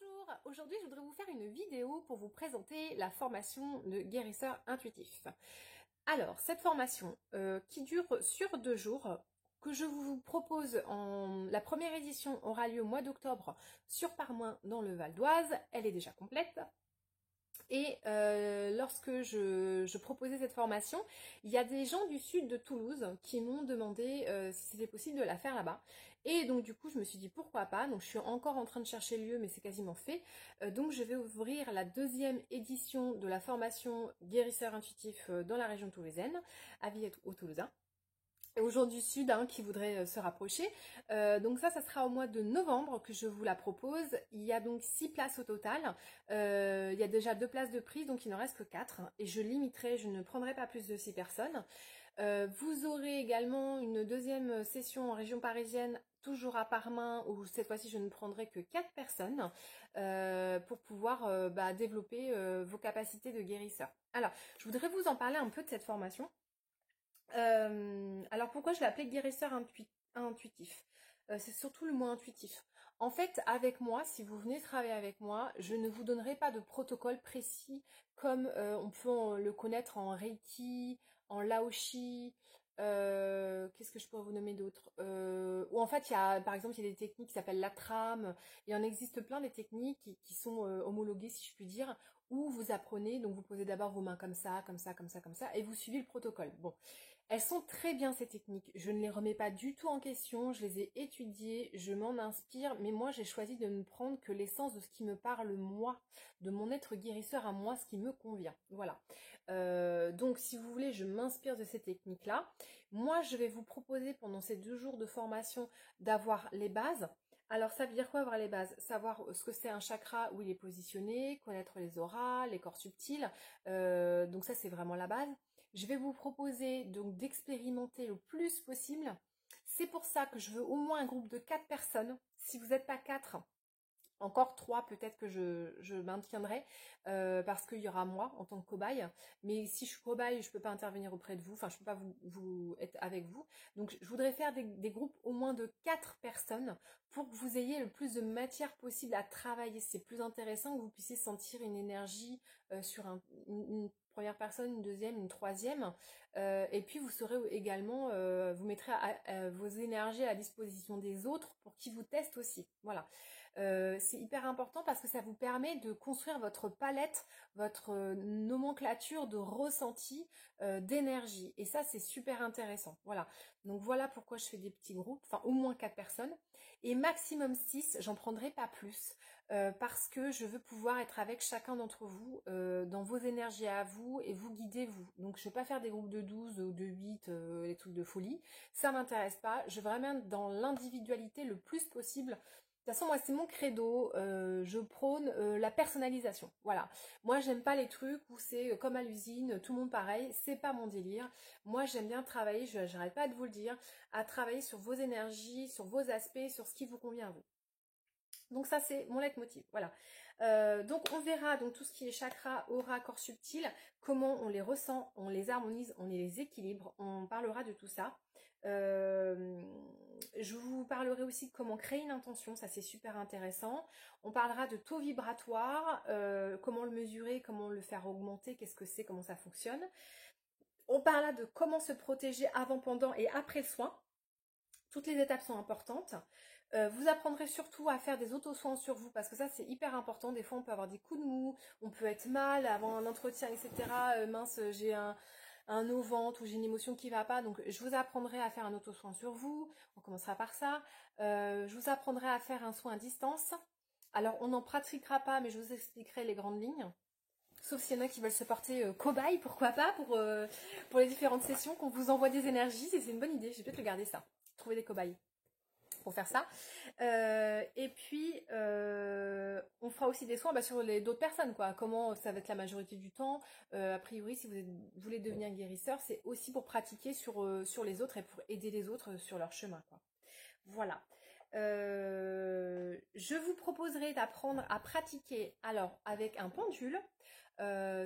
Bonjour, aujourd'hui je voudrais vous faire une vidéo pour vous présenter la formation de guérisseur intuitif. Alors, cette formation qui dure sur 2 jours, que je vous propose la première édition aura lieu au mois d'octobre sur Parmoin dans le Val d'Oise, elle est déjà complète. Et lorsque je proposais cette formation, il y a des gens du sud de Toulouse qui m'ont demandé si c'était possible de la faire là-bas. Et donc du coup, je me suis dit pourquoi pas. Donc je suis encore en train de chercher le lieu, mais c'est quasiment fait. Donc je vais ouvrir la 2e édition de la formation guérisseur intuitif dans la région toulousaine, à Villette-aux-Toulousains. Aux gens du Sud qui voudraient se rapprocher. Donc ça sera au mois de novembre que je vous la propose. Il y a donc 6 places au total. Il y a déjà 2 places de prise, donc il n'en reste que 4. Et je limiterai, je ne prendrai pas plus de 6 personnes. Vous aurez également une 2e session en région parisienne, toujours à Parmain, où cette fois-ci je ne prendrai que 4 personnes pour pouvoir développer vos capacités de guérisseur. Alors, je voudrais vous en parler un peu de cette formation. Alors pourquoi je l'appelais guérisseur intuitif? C'est surtout le mot intuitif. En fait, avec moi, si vous venez travailler avec moi, je ne vous donnerai pas de protocole précis comme on peut le connaître en Reiki, en Laoshi. Qu'est-ce que je pourrais vous nommer d'autre? Ou en fait, par exemple, il y a des techniques qui s'appellent la trame. Il en existe plein des techniques qui sont homologuées, si je puis dire, où vous apprenez. Donc, vous posez d'abord vos mains comme ça, comme ça, comme ça, comme ça, et vous suivez le protocole. Bon, elles sont très bien ces techniques, je ne les remets pas du tout en question, je les ai étudiées, je m'en inspire, mais moi j'ai choisi de ne prendre que l'essence de ce qui me parle moi, de mon être guérisseur à moi, ce qui me convient. Voilà. Donc si vous voulez, je m'inspire de ces techniques-là. Moi je vais vous proposer pendant ces 2 jours de formation d'avoir les bases. Alors ça veut dire quoi avoir les bases? Savoir ce que c'est un chakra, où il est positionné, connaître les auras, les corps subtils, donc ça c'est vraiment la base. Je vais vous proposer donc d'expérimenter le plus possible. C'est pour ça que je veux au moins un groupe de 4 personnes. Si vous n'êtes pas 4, encore 3 peut-être que je maintiendrai parce qu'il y aura moi en tant que cobaye. Mais si je suis cobaye, je ne peux pas intervenir auprès de vous. Enfin, je ne peux pas vous être avec vous. Donc, je voudrais faire des groupes au moins de 4 personnes pour que vous ayez le plus de matière possible à travailler. C'est plus intéressant que vous puissiez sentir une énergie sur une première personne, une deuxième, une troisième. Et puis, vous saurez également, vous mettrez vos énergies à la disposition des autres pour qu'ils vous testent aussi. Voilà. C'est hyper important parce que ça vous permet de construire votre palette, votre nomenclature de ressenti, d'énergie. Et ça, c'est super intéressant. Voilà. Donc voilà pourquoi je fais des petits groupes, enfin au moins 4 personnes. Et maximum 6, j'en prendrai pas plus. Parce que je veux pouvoir être avec chacun d'entre vous dans vos énergies à vous et vous guider vous. Donc je ne vais pas faire des groupes de 12 ou de 8, les trucs de folie. Ça m'intéresse pas. Je veux vraiment être dans l'individualité le plus possible. De toute façon, moi, c'est mon credo. Je prône la personnalisation. Voilà. Moi, j'aime pas les trucs où c'est comme à l'usine, tout le monde pareil. C'est pas mon délire. Moi, j'aime bien travailler, j'arrête pas de vous le dire, à travailler sur vos énergies, sur vos aspects, sur ce qui vous convient à vous. Donc ça c'est mon leitmotiv, voilà. Donc on verra donc tout ce qui est chakra, aura, corps subtil, comment on les ressent, on les harmonise, on les équilibre, on parlera de tout ça. Je vous parlerai aussi de comment créer une intention, ça c'est super intéressant. On parlera de taux vibratoire, comment le mesurer, comment le faire augmenter, qu'est-ce que c'est, comment ça fonctionne. On parlera de comment se protéger avant, pendant et après le soin. Toutes les étapes sont importantes. Vous apprendrez surtout à faire des auto-soins sur vous parce que ça c'est hyper important. Des fois on peut avoir des coups de mou, on peut être mal avant un entretien, etc. Mince, j'ai un nœud au ventre ou j'ai une émotion qui va pas. Donc je vous apprendrai à faire un auto-soin sur vous. On commencera par ça. Je vous apprendrai à faire un soin à distance. Alors on n'en pratiquera pas, mais je vous expliquerai les grandes lignes. Sauf s'il y en a qui veulent se porter cobaye, pourquoi pas, pour les différentes sessions, qu'on vous envoie des énergies. C'est une bonne idée, je vais peut-être le garder ça. Trouver des cobayes pour faire ça. Et puis, on fera aussi des soins sur d'autres personnes, quoi. Comment ça va être la majorité du temps. A priori, si vous voulez devenir guérisseur, c'est aussi pour pratiquer sur les autres et pour aider les autres sur leur chemin, quoi. Voilà. Je vous proposerai d'apprendre à pratiquer alors avec un pendule.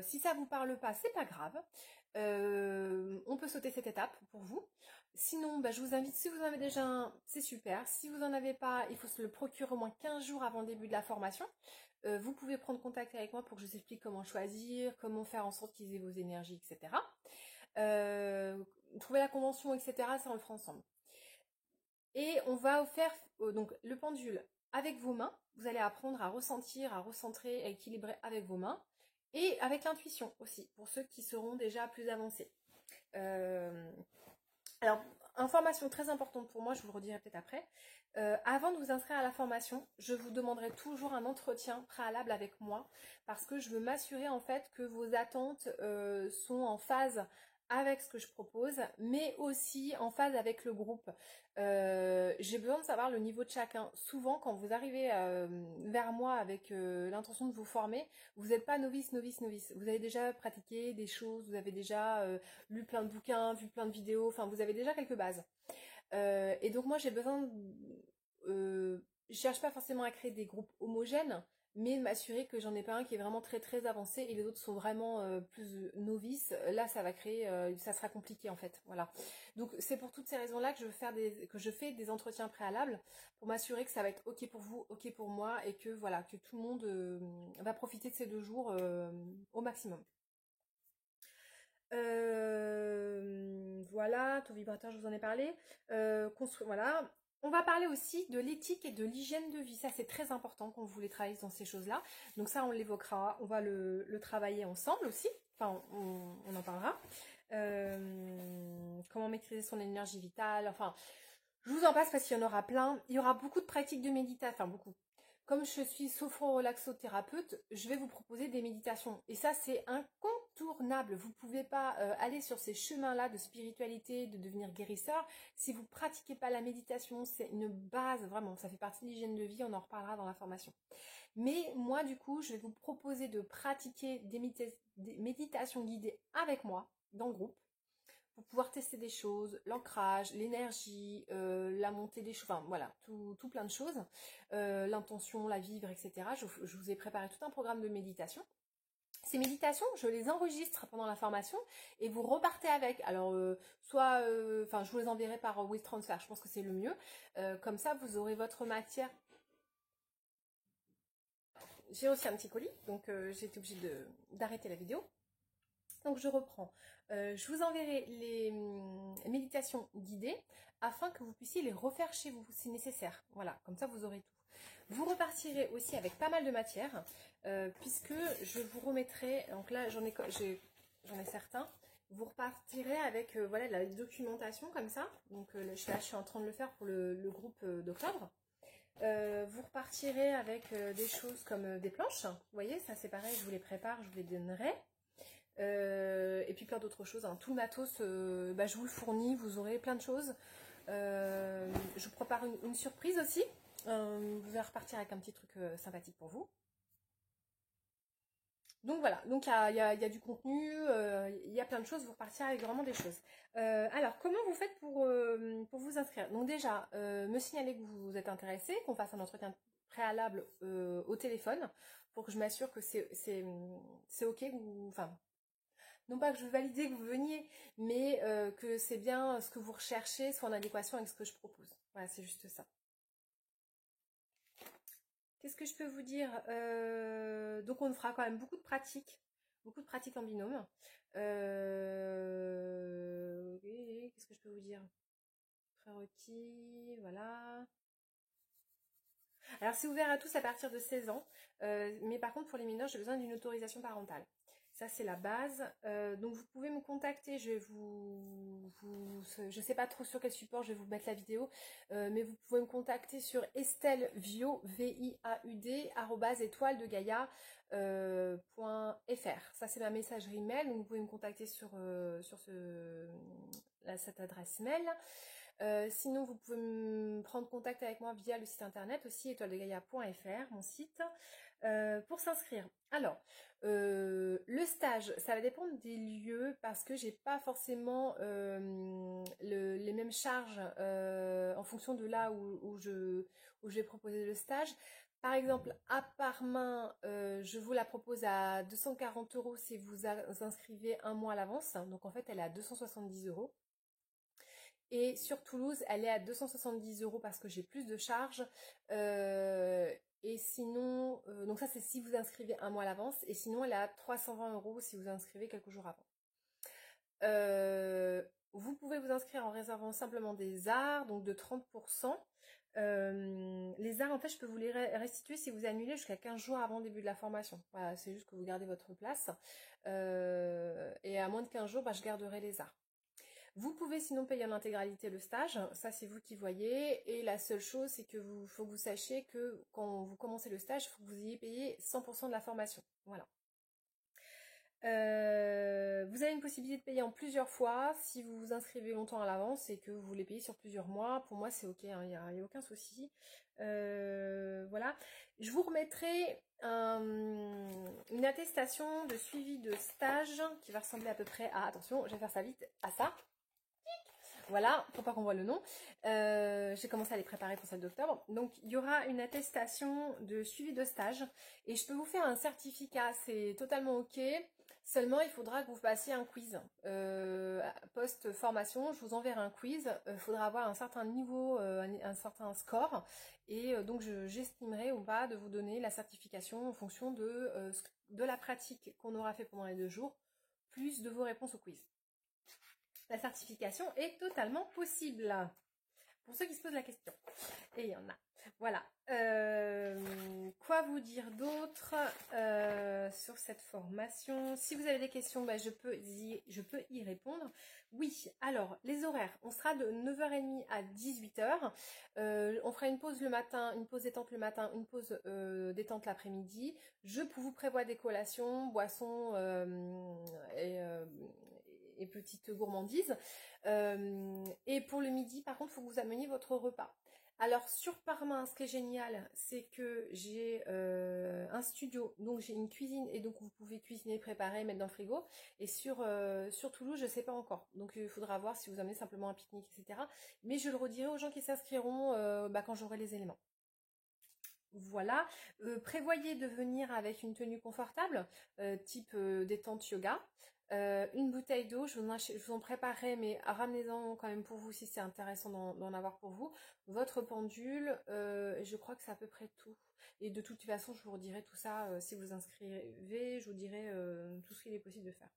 Si ça vous parle pas, c'est pas grave. On peut sauter cette étape pour vous. Sinon, bah, je vous invite, si vous en avez déjà un, c'est super. Si vous n'en avez pas, il faut se le procurer au moins 15 jours avant le début de la formation. Vous pouvez prendre contact avec moi pour que je vous explique comment choisir, comment faire en sorte qu'ils aient vos énergies, etc. Trouver la convention, etc. Ça, on le fera ensemble. Et on va faire donc le pendule avec vos mains. Vous allez apprendre à ressentir, à recentrer, à équilibrer avec vos mains. Et avec l'intuition aussi, pour ceux qui seront déjà plus avancés. Alors, information très importante pour moi, je vous le redirai peut-être après. Avant de vous inscrire à la formation, je vous demanderai toujours un entretien préalable avec moi parce que je veux m'assurer en fait que vos attentes sont en phase avec ce que je propose, mais aussi en phase avec le groupe. J'ai besoin de savoir le niveau de chacun. Souvent, quand vous arrivez vers moi avec l'intention de vous former, vous n'êtes pas novice, novice, novice. Vous avez déjà pratiqué des choses, vous avez déjà lu plein de bouquins, vu plein de vidéos, enfin vous avez déjà quelques bases. Et donc moi j'ai besoin, je cherche pas forcément à créer des groupes homogènes, mais de m'assurer que j'en ai pas un qui est vraiment très très avancé et les autres sont vraiment plus novices. Là ça va créer, ça sera compliqué en fait. Voilà. Donc c'est pour toutes ces raisons-là que je fais des entretiens préalables pour m'assurer que ça va être ok pour vous, ok pour moi et que voilà que tout le monde va profiter de ces 2 jours au maximum. Voilà, taux vibrateur, je vous en ai parlé. Voilà. On va parler aussi de l'éthique et de l'hygiène de vie. Ça, c'est très important quand vous voulez travailler dans ces choses-là. Donc ça, on l'évoquera. On va le travailler ensemble aussi. Enfin, on en parlera. Comment maîtriser son énergie vitale. Enfin, je vous en passe parce qu'il y en aura plein. Il y aura beaucoup de pratiques de méditation. Enfin, beaucoup. Comme je suis sophro-relaxothérapeute, je vais vous proposer des méditations. Et ça, c'est incontournable. Vous ne pouvez pas aller sur ces chemins-là de spiritualité, de devenir guérisseur. Si vous ne pratiquez pas la méditation, c'est une base, vraiment. Ça fait partie de l'hygiène de vie, on en reparlera dans la formation. Mais moi, du coup, je vais vous proposer de pratiquer des méditations guidées avec moi, dans le groupe, pour pouvoir tester des choses, l'ancrage, l'énergie, la montée des choses, enfin voilà, tout plein de choses, l'intention, la vivre, etc. Je vous ai préparé tout un programme de méditation. Ces méditations, je les enregistre pendant la formation et vous repartez avec. Alors, enfin, je vous les enverrai par WeTransfer, je pense que c'est le mieux. Comme ça, vous aurez votre matière. J'ai aussi un petit colis, donc j'ai été obligée d'arrêter la vidéo. Donc je reprends. Je vous enverrai les méditations guidées afin que vous puissiez les refaire chez vous si nécessaire. Voilà, comme ça vous aurez tout. Vous repartirez aussi avec pas mal de matière puisque je vous remettrai, donc là j'en ai certains, vous repartirez avec voilà, la documentation comme ça. Donc là, je suis en train de le faire pour le groupe d'octobre. Vous repartirez avec des choses comme des planches. Vous voyez, ça c'est pareil, je vous les prépare, je vous les donnerai. Et puis plein d'autres choses, hein. Tout le matos, je vous le fournis, vous aurez plein de choses. Je vous prépare une surprise aussi. Vous allez repartir avec un petit truc sympathique pour vous. Donc voilà, donc il y a du contenu, il y a plein de choses, vous repartirez avec vraiment des choses. Alors, comment vous faites pour vous inscrire? Donc déjà, me signaler que vous êtes intéressé, qu'on fasse un entretien préalable au téléphone, pour que je m'assure que c'est ok, enfin, non pas que je veux valider que vous veniez, mais que c'est bien ce que vous recherchez, soit en adéquation avec ce que je propose. Voilà, c'est juste ça. Qu'est-ce que je peux vous dire? Donc on fera quand même beaucoup de pratiques en binôme. Qu'est-ce que je peux vous dire? Prérequis, voilà. Alors c'est ouvert à tous à partir de 16 ans, mais par contre pour les mineurs j'ai besoin d'une autorisation parentale. Ça c'est la base. Donc vous pouvez me contacter, je sais pas trop sur quel support je vais vous mettre la vidéo, mais vous pouvez me contacter sur Estelle Viaud, VIAUD @étoiledegaia.fr. Ça c'est ma messagerie mail, donc vous pouvez me contacter sur cette adresse mail. Sinon, vous pouvez me prendre contact avec moi via le site internet aussi, étoiledegaia.fr, mon site, pour s'inscrire. Alors, le stage, ça va dépendre des lieux parce que j'ai pas forcément les mêmes charges en fonction de là où je vais proposer le stage. Par exemple, à Parmain, je vous la propose à 240 € si vous inscrivez un mois à l'avance. Donc en fait, elle est à 270 €. Et sur Toulouse, elle est à 270 € parce que j'ai plus de charges. Et sinon, donc ça c'est si vous inscrivez un mois à l'avance. Et sinon, elle est à 320 € si vous inscrivez quelques jours avant. Vous pouvez vous inscrire en réservant simplement des arts, donc de 30%. Les arts, en fait, je peux vous les restituer si vous annulez jusqu'à 15 jours avant le début de la formation. Voilà, c'est juste que vous gardez votre place. Et à moins de 15 jours, je garderai les arts. Vous pouvez sinon payer en intégralité le stage, ça c'est vous qui voyez. Et la seule chose, c'est que faut que vous sachiez que quand vous commencez le stage, il faut que vous ayez payé 100% de la formation. Voilà. Vous avez une possibilité de payer en plusieurs fois si vous vous inscrivez longtemps à l'avance et que vous voulez payer sur plusieurs mois. Pour moi, c'est ok, il n'y a aucun souci. Voilà. Je vous remettrai une attestation de suivi de stage qui va ressembler à peu près à, attention, je vais faire ça vite, à ça. Voilà, pour pas qu'on voit le nom. J'ai commencé à les préparer pour celle d'octobre. Donc, il y aura une attestation de suivi de stage. Et je peux vous faire un certificat, c'est totalement ok. Seulement, il faudra que vous passiez un quiz. Post-formation, je vous enverrai un quiz. Il faudra avoir un certain niveau, un certain score. Et donc, j'estimerai ou pas de vous donner la certification en fonction de la pratique qu'on aura fait pendant les 2 jours, plus de vos réponses au quiz. La certification est totalement possible. Pour ceux qui se posent la question. Et il y en a. Voilà. Quoi vous dire d'autre sur cette formation? Si vous avez des questions, je peux y répondre. Oui, alors, les horaires. On sera de 9h30 à 18h. On fera une pause le matin, une pause détente le matin, une pause détente l'après-midi. Je vous prévois des collations, boissons et petites gourmandises. Et pour le midi, par contre, il faut que vous ameniez votre repas. Alors sur Parmain, ce qui est génial, c'est que j'ai un studio, donc j'ai une cuisine et donc vous pouvez cuisiner, préparer, mettre dans le frigo. Et sur Toulouse, je ne sais pas encore. Donc il faudra voir si vous amenez simplement un pique-nique, etc. Mais je le redirai aux gens qui s'inscriront quand j'aurai les éléments. Voilà, prévoyez de venir avec une tenue confortable, type détente yoga. Une bouteille d'eau, je vous en préparerai, mais ramenez-en quand même pour vous si c'est intéressant d'en avoir pour vous. Votre pendule, je crois que c'est à peu près tout. Et de toute façon, je vous redirai tout ça si vous inscrivez, je vous dirai tout ce qu'il est possible de faire.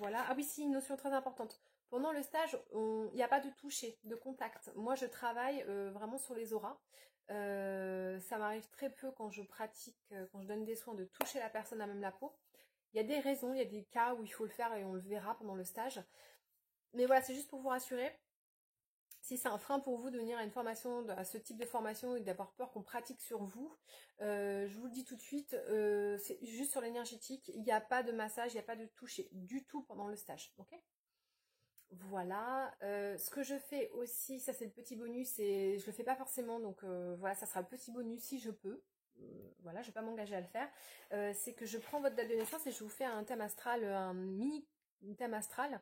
Voilà, ah oui, si, une notion très importante. Pendant le stage, il n'y a pas de toucher, de contact. Moi, je travaille vraiment sur les auras. Ça m'arrive très peu quand je pratique, quand je donne des soins, de toucher la personne à même la peau. Il y a des raisons, il y a des cas où il faut le faire et on le verra pendant le stage. Mais voilà, c'est juste pour vous rassurer. Si c'est un frein pour vous de venir à une formation, à ce type de formation et d'avoir peur qu'on pratique sur vous, je vous le dis tout de suite, c'est juste sur l'énergétique. Il n'y a pas de massage, il n'y a pas de toucher du tout pendant le stage. Ok ? Voilà, ce que je fais aussi, ça c'est le petit bonus et je le fais pas forcément, donc voilà, ça sera le petit bonus si je peux. Voilà, je vais pas m'engager à le faire. C'est que je prends votre date de naissance et je vous fais un thème astral, un mini thème astral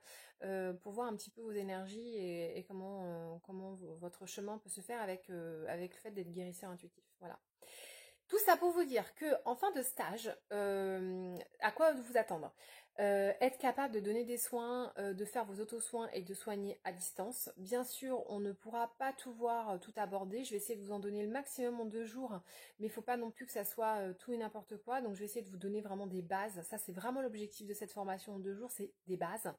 pour voir un petit peu vos énergies et comment votre chemin peut se faire avec le fait d'être guérisseur intuitif. Voilà. Tout ça pour vous dire que en fin de stage, à quoi vous attendre? Être capable de donner des soins, de faire vos auto-soins et de soigner à distance. Bien sûr, on ne pourra pas tout voir, tout aborder. Je vais essayer de vous en donner le maximum en 2 jours, mais il ne faut pas non plus que ça soit tout et n'importe quoi. Donc je vais essayer de vous donner vraiment des bases. Ça, c'est vraiment l'objectif de cette formation en 2 jours, c'est des bases.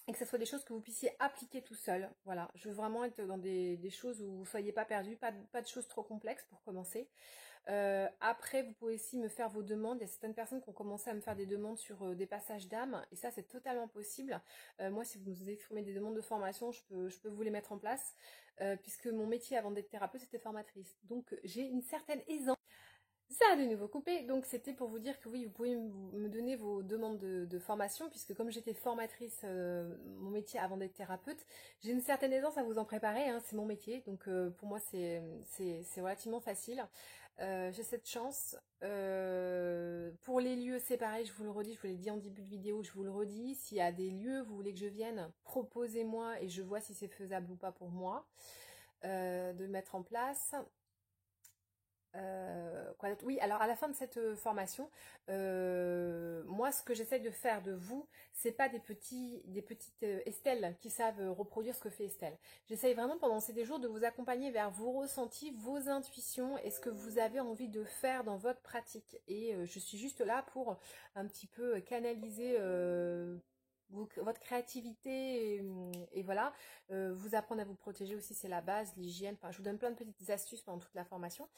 Et que ce soit des choses que vous puissiez appliquer tout seul. Voilà, je veux vraiment être dans des choses où vous ne soyez pas perdus, pas de choses trop complexes pour commencer. Après, vous pouvez aussi me faire vos demandes. Il y a certaines personnes qui ont commencé à me faire des demandes sur des passages d'âme, et ça, c'est totalement possible. Moi, si vous nous exprimez des demandes de formation, je peux vous les mettre en place, puisque mon métier avant d'être thérapeute, c'était formatrice. Donc, j'ai une certaine aisance. Ça a de nouveau coupé, donc c'était pour vous dire que oui, vous pouvez me donner vos demandes de formation, puisque comme j'étais formatrice, mon métier avant d'être thérapeute, j'ai une certaine aisance à vous en préparer, hein, c'est mon métier, donc pour moi c'est relativement facile. J'ai cette chance. Pour les lieux, c'est pareil, je vous le redis, je vous l'ai dit en début de vidéo, je vous le redis, s'il y a des lieux, vous voulez que je vienne, proposez-moi et je vois si c'est faisable ou pas pour moi de mettre en place. Quoi d'autre? Oui, alors à la fin de cette formation, moi ce que j'essaie de faire de vous, c'est pas des petites Estelle qui savent reproduire ce que fait Estelle. J'essaye vraiment pendant ces 2 jours de vous accompagner vers vos ressentis, vos intuitions et ce que vous avez envie de faire dans votre pratique. Et je suis juste là pour un petit peu canaliser votre créativité et voilà. Vous apprendre à vous protéger aussi, c'est la base, l'hygiène. Enfin, je vous donne plein de petites astuces pendant toute la formation.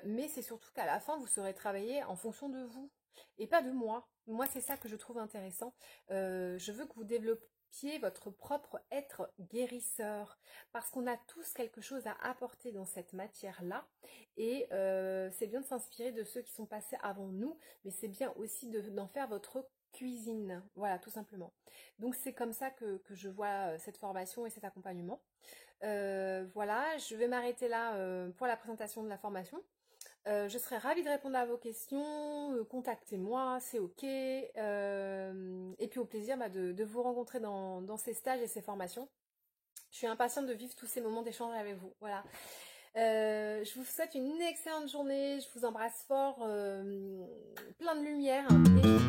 Mais c'est surtout qu'à la fin, vous saurez travailler en fonction de vous et pas de moi. Moi, c'est ça que je trouve intéressant. Je veux que vous développiez votre propre être guérisseur parce qu'on a tous quelque chose à apporter dans cette matière-là et c'est bien de s'inspirer de ceux qui sont passés avant nous, mais c'est bien aussi d'en faire votre cuisine, voilà, tout simplement. Donc c'est comme ça que je vois cette formation et cet accompagnement. Voilà, je vais m'arrêter là pour la présentation de la formation. Je serais ravie de répondre à vos questions, contactez-moi, c'est ok. Et puis au plaisir de vous rencontrer dans ces stages et ces formations. Je suis impatiente de vivre tous ces moments d'échange avec vous. Voilà. Je vous souhaite une excellente journée, je vous embrasse fort, plein de lumière. Et